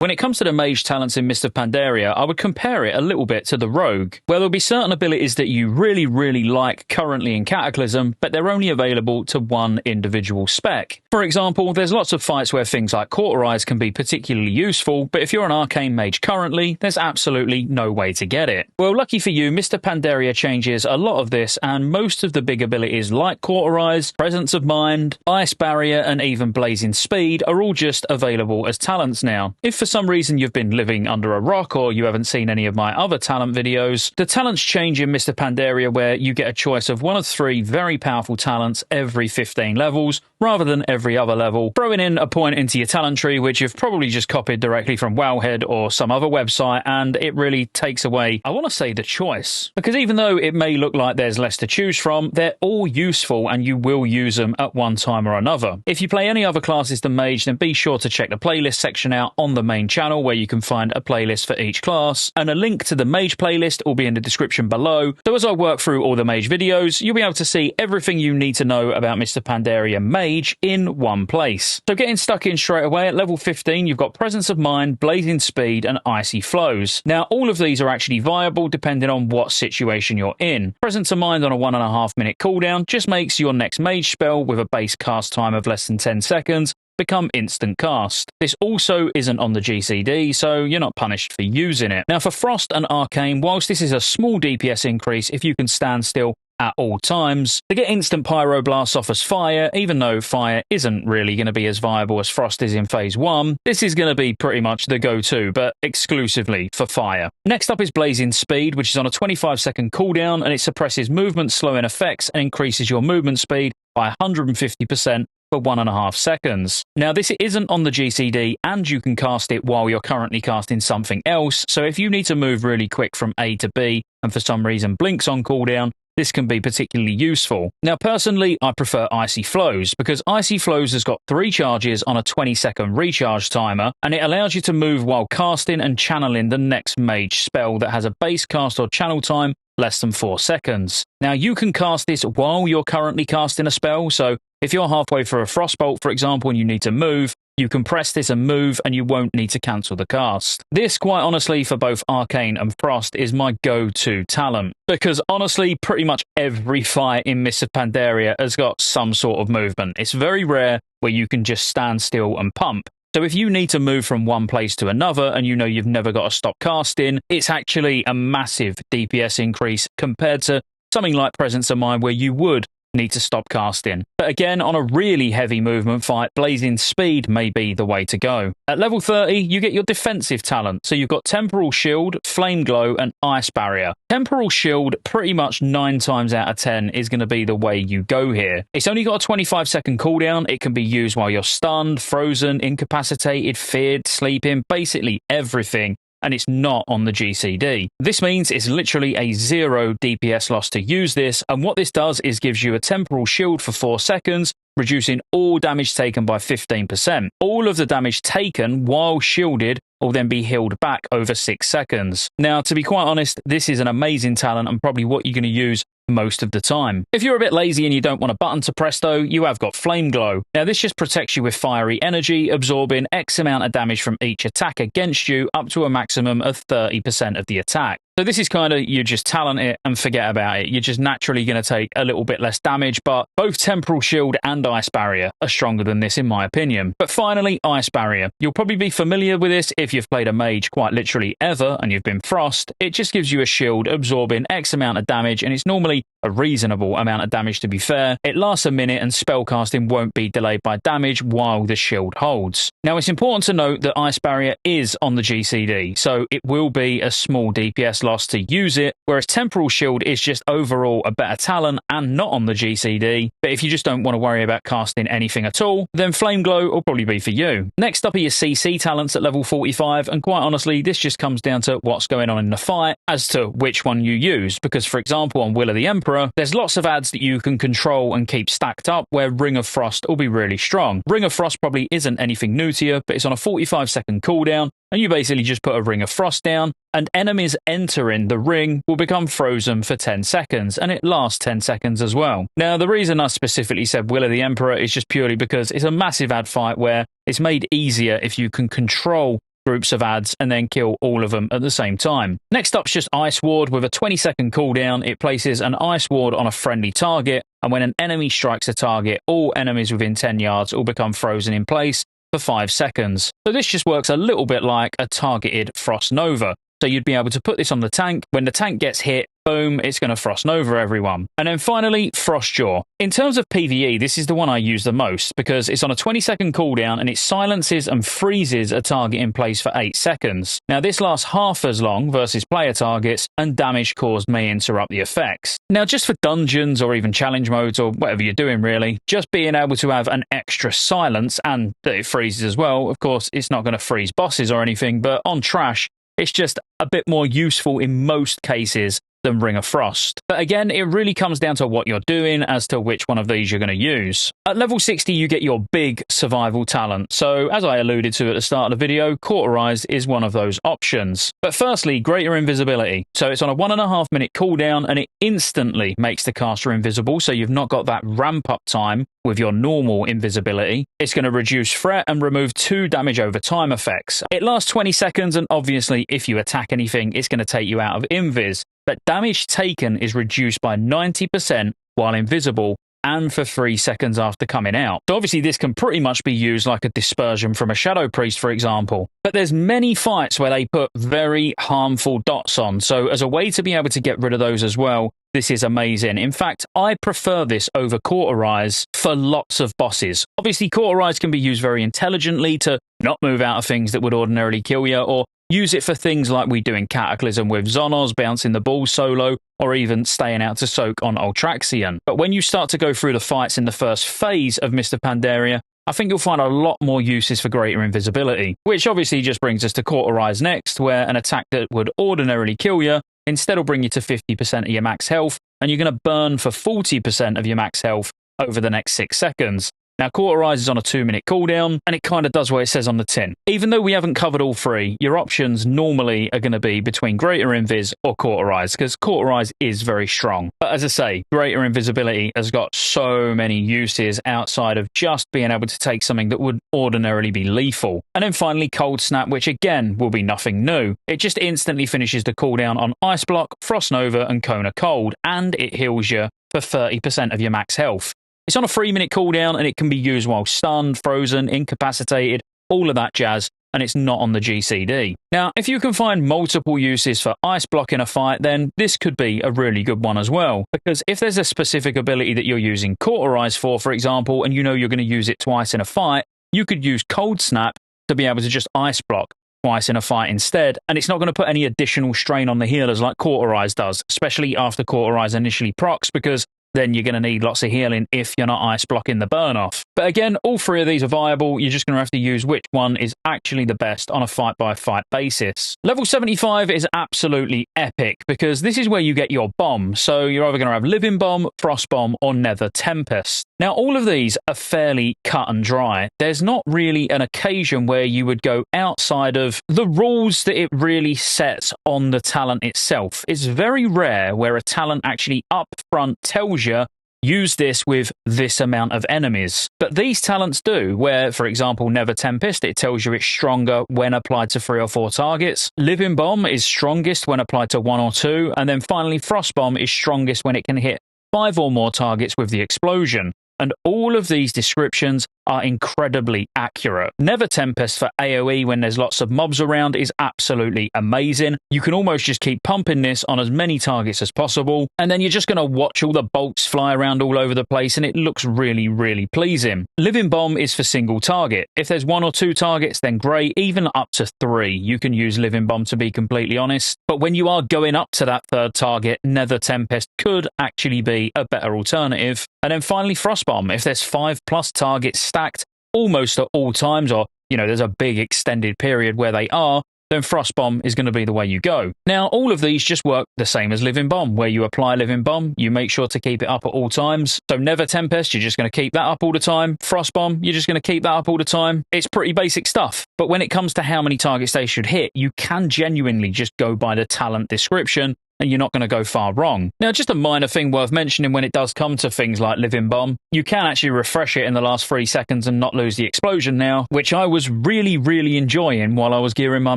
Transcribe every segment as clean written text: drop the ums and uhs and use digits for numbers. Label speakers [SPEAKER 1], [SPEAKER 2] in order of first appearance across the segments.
[SPEAKER 1] When it comes to the Mage talents in Mist of Pandaria, I would compare it a little bit to the Rogue, where there'll be certain abilities that you really like currently in Cataclysm, but they're only available to one individual spec. For example, there's lots of fights where things like Cauterize can be particularly useful, but if you're an Arcane Mage currently, there's absolutely no way to get it. Well, lucky for you, Mist of Pandaria changes a lot of this, and most of the big abilities like Cauterize, Presence of Mind, Ice Barrier, and even Blazing Speed are all just available as talents now. If for some reason you've been living under a rock or you haven't seen any of my other talent videos, the talents change in Mist of Pandaria where you get a choice of one of 3 very powerful talents every 15 levels, rather than every other level, throwing in a point into your talent tree which you've probably just copied directly from Wowhead or some other website, and it really takes away, I want to say, the choice. Because even though it may look like there's less to choose from, they're all useful and you will use them at one time or another. If you play any other classes than Mage, then be sure to check the playlist section out on the main channel where you can find a playlist for each class, and a link to the Mage playlist will be in the description below. So as I work through all the Mage videos, you'll be able to see everything you need to know about Mist of Pandaria Mage in one place. So getting stuck in straight away, at level 15 you've got Presence of Mind, Blazing Speed, and Icy Flows. Now all of these are actually viable depending on what situation you're in. Presence of Mind on a 1.5 minute cooldown just makes your next Mage spell with a base cast time of less than 10 seconds become instant cast. This also isn't on the GCD, so you're not punished for using it. Now for Frost and Arcane, whilst this is a small DPS increase if you can stand still at all times, to get instant Pyroblast off as Fire, even though Fire isn't really going to be as viable as Frost is in Phase 1, this is going to be pretty much the go-to, but exclusively for Fire. Next up is Blazing Speed, which is on a 25-second cooldown, and it suppresses movement slowing effects and increases your movement speed by 150% for 1.5 seconds. Now this isn't on the GCD and you can cast it while you're currently casting something else, so if you need to move really quick from A to B and for some reason Blink's on cooldown, this can be particularly useful. Now personally, I prefer Icy Flows because Icy Flows has got 3 charges on a 20-second recharge timer, and it allows you to move while casting and channeling the next Mage spell that has a base cast or channel time less than 4 seconds. Now you can cast this while you're currently casting a spell, so if you're halfway through a Frostbolt, for example, and you need to move, you can press this and move and you won't need to cancel the cast. This, quite honestly, for both Arcane and Frost is my go-to talent, because honestly, pretty much every fight in Mist of Pandaria has got some sort of movement. It's very rare where you can just stand still and pump. So if you need to move from one place to another and you know you've never got to stop casting, it's actually a massive DPS increase compared to something like Presence of Mind where you would need to stop casting. But again, on a really heavy movement fight, Blazing Speed may be the way to go. At level 30, you get your defensive talent. So you've got Temporal Shield, Flame Glow, and Ice Barrier. Temporal Shield, pretty much 9 times out of 10, is going to be the way you go here. It's only got a 25-second cooldown. It can be used while you're stunned, frozen, incapacitated, feared, sleeping, basically everything. And it's not on the GCD. This means it's literally a 0 DPS loss to use this, and what this does is gives you a temporal shield for 4 seconds, reducing all damage taken by 15%. All of the damage taken while shielded will then be healed back over 6 seconds. Now, to be quite honest, this is an amazing talent and probably what you're going to use most of the time. If you're a bit lazy and you don't want a button to press though, you have got Flame Glow. Now this just protects you with fiery energy, absorbing X amount of damage from each attack against you up to a maximum of 30% of the attack. So this is kind of, you just talent it and forget about it. You're just naturally going to take a little bit less damage, but both Temporal Shield and Ice Barrier are stronger than this in my opinion. But finally, Ice Barrier. You'll probably be familiar with this if you've played a Mage quite literally ever and you've been Frost. It just gives you a shield absorbing X amount of damage, and it's normally a reasonable amount of damage to be fair. It lasts a minute and spellcasting won't be delayed by damage while the shield holds. Now it's important to note that Ice Barrier is on the GCD, so it will be a small DPS loss to use it, whereas Temporal Shield is just overall a better talent and not on the GCD. But if you just don't want to worry about casting anything at all, then Flame Glow will probably be for you. Next up are your CC talents at level 45, and quite honestly this just comes down to what's going on in the fight as to which one you use, because for example on Will of the Emperor there's lots of adds that you can control and keep stacked up where Ring of Frost will be really strong. Ring of Frost probably isn't anything new to you, but it's on a 45-second cooldown, and you basically just put a Ring of Frost down and enemies entering the ring will become frozen for 10 seconds, and it lasts 10 seconds as well. Now the reason I specifically said Will of the Emperor is just purely because it's a massive ad fight where it's made easier if you can control groups of ads and then kill all of them at the same time. Next up's just Ice Ward with a 20-second cooldown. It places an Ice Ward on a friendly target, and when an enemy strikes a target, all enemies within 10 yards will become frozen in place for 5 seconds. So this just works a little bit like a targeted Frost Nova. So you'd be able to put this on the tank. When the tank gets hit, boom, it's going to Frost Nova everyone. And then finally, Frostjaw. In terms of PvE, this is the one I use the most because it's on a 20-second cooldown and it silences and freezes a target in place for 8 seconds. Now, this lasts half as long versus player targets, and damage caused may interrupt the effects. Now, just for dungeons or even challenge modes or whatever you're doing really, just being able to have an extra silence and that it freezes as well, of course, it's not going to freeze bosses or anything, but on Trash, it's just a bit more useful in most cases than Ring of Frost. But again, it really comes down to what you're doing as to which one of these you're going to use. At level 60, you get your big survival talent. So as I alluded to at the start of the video, Cauterized is one of those options. But firstly, Greater Invisibility. So it's on a 1.5 minute cooldown and it instantly makes the caster invisible. So you've not got that ramp up time with your normal invisibility. It's going to reduce threat and remove 2 damage over time effects. It lasts 20 seconds and obviously if you attack anything, it's going to take you out of invis. But damage taken is reduced by 90% while invisible and for 3 seconds after coming out. So obviously this can pretty much be used like a dispersion from a Shadow Priest, for example. But there's many fights where they put very harmful dots on. So as a way to be able to get rid of those as well, this is amazing. In fact, I prefer this over Cauterize for lots of bosses. Obviously, Cauterize can be used very intelligently to not move out of things that would ordinarily kill you, or use it for things like we do in Cataclysm with Zonos bouncing the ball solo, or even staying out to soak on Ultraxian. But when you start to go through the fights in the first phase of Mr. Pandaria, I think you'll find a lot more uses for Greater Invisibility, which obviously just brings us to Cauterize next, where an attack that would ordinarily kill you instead will bring you to 50% of your max health, and you're going to burn for 40% of your max health over the next 6 seconds. Now, Cauterize is on a 2-minute cooldown, and it kind of does what it says on the tin. Even though we haven't covered all 3, your options normally are going to be between Greater Invis or Cauterize, because Cauterize is very strong. But as I say, Greater Invisibility has got so many uses outside of just being able to take something that would ordinarily be lethal. And then finally, Cold Snap, which again will be nothing new. It just instantly finishes the cooldown on Ice Block, Frost Nova, and Kona Cold, and it heals you for 30% of your max health. It's on a 3-minute cooldown and it can be used while stunned, frozen, incapacitated, all of that jazz, and it's not on the GCD. Now, if you can find multiple uses for Ice Block in a fight, then this could be a really good one as well. Because if there's a specific ability that you're using Cauterize for example, and you know you're going to use it twice in a fight, you could use Cold Snap to be able to just Ice Block twice in a fight instead, and it's not going to put any additional strain on the healers like Cauterize does, especially after Cauterize initially procs, because then you're going to need lots of healing if you're not ice blocking the burn off. But again, all 3 of these are viable. You're just going to have to use which one is actually the best on a fight-by-fight basis. Level 75 is absolutely epic because this is where you get your bomb. So you're either going to have Living Bomb, Frost Bomb, or Nether Tempest. Now, all of these are fairly cut and dry. There's not really an occasion where you would go outside of the rules that it really sets on the talent itself. It's very rare where a talent actually up front tells you, use this with this amount of enemies. But these talents do, where, for example, Nether Tempest, it tells you it's stronger when applied to 3 or 4 targets. Living Bomb is strongest when applied to 1 or 2. And then finally, Frost Bomb is strongest when it can hit 5 or more targets with the explosion. And all of these descriptions are incredibly accurate. Nether Tempest for AoE when there's lots of mobs around is absolutely amazing. You can almost just keep pumping this on as many targets as possible, and then you're just going to watch all the bolts fly around all over the place, and it looks really, really pleasing. Living Bomb is for single target. If there's 1 or 2 targets, then great. Even up to 3, you can use Living Bomb, to be completely honest. But when you are going up to that 3rd target, Nether Tempest could actually be a better alternative. And then finally, Frost Bomb. If there's 5+ targets stacked almost at all times, or, you know, there's a big extended period where they are, then Frost Bomb is going to be the way you go. Now, all of these just work the same as Living Bomb, where you apply Living Bomb, you make sure to keep it up at all times. So Nether Tempest, you're just going to keep that up all the time. Frost Bomb, you're just going to keep that up all the time. It's pretty basic stuff. But when it comes to how many targets they should hit, you can genuinely just go by the talent description and you're not going to go far wrong. Now, just a minor thing worth mentioning when it does come to things like Living Bomb, you can actually refresh it in the last 3 seconds and not lose the explosion now, which I was really enjoying while I was gearing my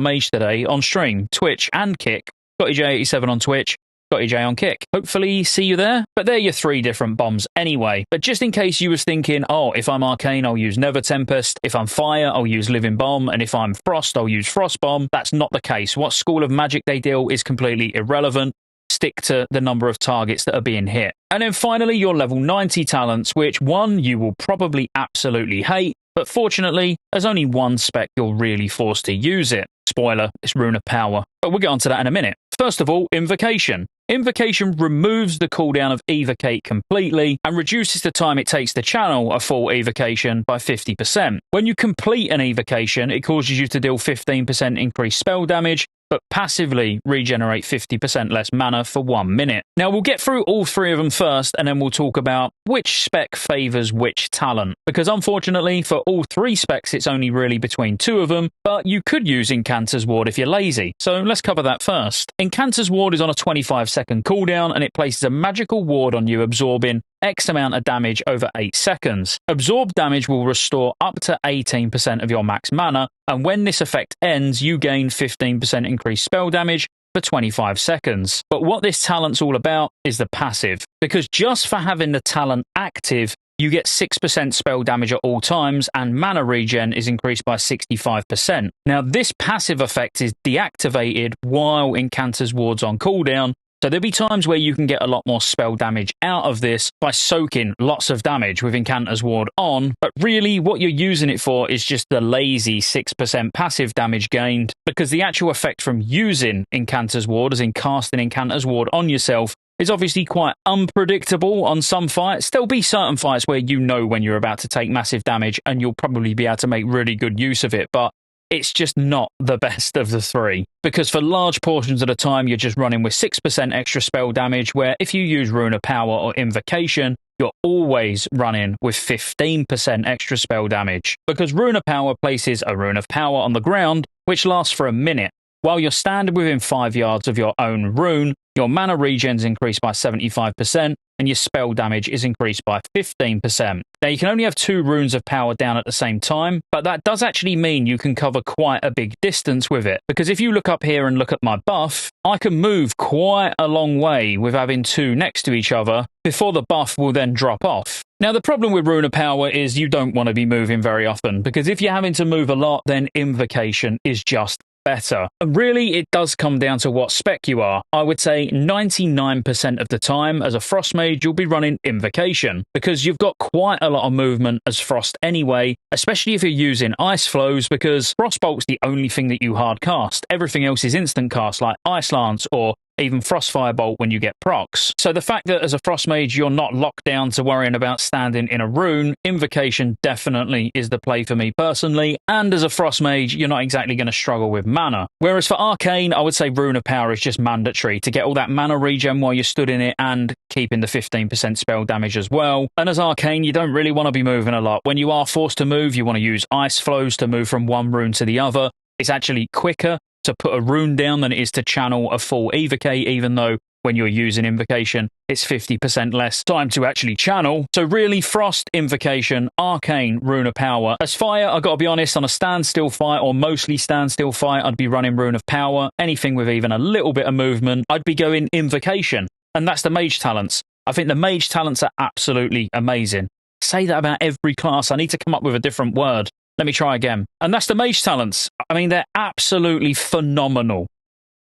[SPEAKER 1] Mage today on stream, Twitch and Kick. Scottejaye87 on Twitch, Scottejaye on Kick. Hopefully see you there. But they're your 3 different bombs anyway. But just in case you was thinking, oh, if I'm Arcane, I'll use Nether Tempest. If I'm Fire, I'll use Living Bomb. And if I'm Frost, I'll use Frost Bomb. That's not the case. What School of Magic they deal is completely irrelevant. Stick to the number of targets that are being hit. And then finally, your level 90 talents, which one you will probably absolutely hate. But fortunately, there's only one spec you're really forced to use it. Spoiler, it's Rune of Power. But we'll get onto that in a minute. First of all, Invocation. Invocation removes the cooldown of Evocate completely and reduces the time it takes to channel a full Evocation by 50%. When you complete an Evocation, it causes you to deal 15% increased spell damage, but passively regenerate 50% less mana for 1 minute. Now, we'll get through all 3 of them first, and then we'll talk about which spec favours which talent. Because unfortunately, for all 3 specs, it's only really between 2 of them, but you could use Incanter's Ward if you're lazy. So let's cover that first. Incanter's Ward is on a 25-second cooldown, and it places a magical ward on you, absorbing X amount of damage over 8 seconds. Absorbed damage will restore up to 18% of your max mana, and when this effect ends, you gain 15% increased spell damage for 25 seconds. But what this talent's all about is the passive, because just for having the talent active, you get 6% spell damage at all times, and mana regen is increased by 65%. Now, this passive effect is deactivated while Incanter's Ward's on cooldown, so there'll be times where you can get a lot more spell damage out of this by soaking lots of damage with Incanter's Ward on, but really what you're using it for is just the lazy 6% passive damage gained, because the actual effect from using Incanter's Ward, as in casting Incanter's Ward on yourself, is obviously quite unpredictable on some fights. There'll be certain fights where you know when you're about to take massive damage and you'll probably be able to make really good use of it, but it's just not the best of the 3. Because for large portions of the time, you're just running with 6% extra spell damage, where if you use Rune of Power or Invocation, you're always running with 15% extra spell damage. Because Rune of Power places a Rune of Power on the ground, which lasts for a minute. While you're standing within 5 yards of your own rune, your mana regen's increased by 75%, and your spell damage is increased by 15%. Now, you can only have 2 runes of power down at the same time, but that does actually mean you can cover quite a big distance with it. Because if you look up here and look at my buff, I can move quite a long way with having 2 next to each other before the buff will then drop off. Now, the problem with Rune of Power is you don't want to be moving very often, because if you're having to move a lot, then Invocation is just better. Really, it does come down to what spec you are. I would say 99% of the time, as a Frost Mage, you'll be running Invocation, because you've got quite a lot of movement as Frost anyway, especially if you're using Ice Flows, because Frostbolt's the only thing that you hard cast. Everything else is instant cast, like Ice Lance or even Frostfire Bolt when you get procs. So the fact that as a Frost Mage you're not locked down to worrying about standing in a rune, Invocation definitely is the play for me personally, and as a Frost Mage you're not exactly going to struggle with mana. Whereas for Arcane, I would say Rune of Power is just mandatory to get all that mana regen while you're stood in it and keeping the 15% spell damage as well. And as Arcane, you don't really want to be moving a lot. When you are forced to move, you want to use Ice Flows to move from one rune to the other. It's actually quicker to put a rune down than it is to channel a full Evocate, even though when you're using Invocation, it's 50% less time to actually channel. So really, Frost, Invocation, Arcane, Rune of Power. As Fire, I've got to be honest, on a standstill fight, or mostly standstill fight, I'd be running Rune of Power. Anything with even a little bit of movement, I'd be going Invocation. And that's the Mage talents. I think the Mage talents are absolutely amazing. Say that about every class. I need to come up with a different word. Let me try again. And that's the Mage talents. I mean, they're absolutely phenomenal.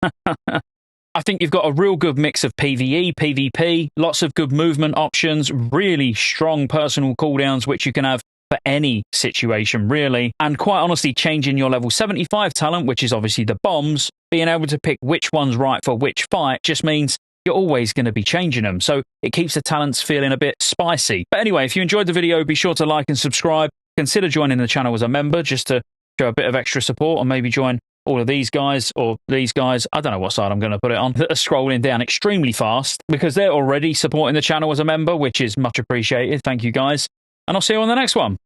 [SPEAKER 1] I think you've got a real good mix of PvE, PvP, lots of good movement options, really strong personal cooldowns, which you can have for any situation, really. And quite honestly, changing your level 75 talent, which is obviously the bombs, being able to pick which one's right for which fight just means you're always going to be changing them. So it keeps the talents feeling a bit spicy. But anyway, if you enjoyed the video, be sure to like and subscribe. Consider joining the channel as a member just to show a bit of extra support, or maybe join all of these guys or these guys. I don't know what side I'm going to put it on, that are scrolling down extremely fast, because they're already supporting the channel as a member, which is much appreciated. Thank you guys. And I'll see you on the next one.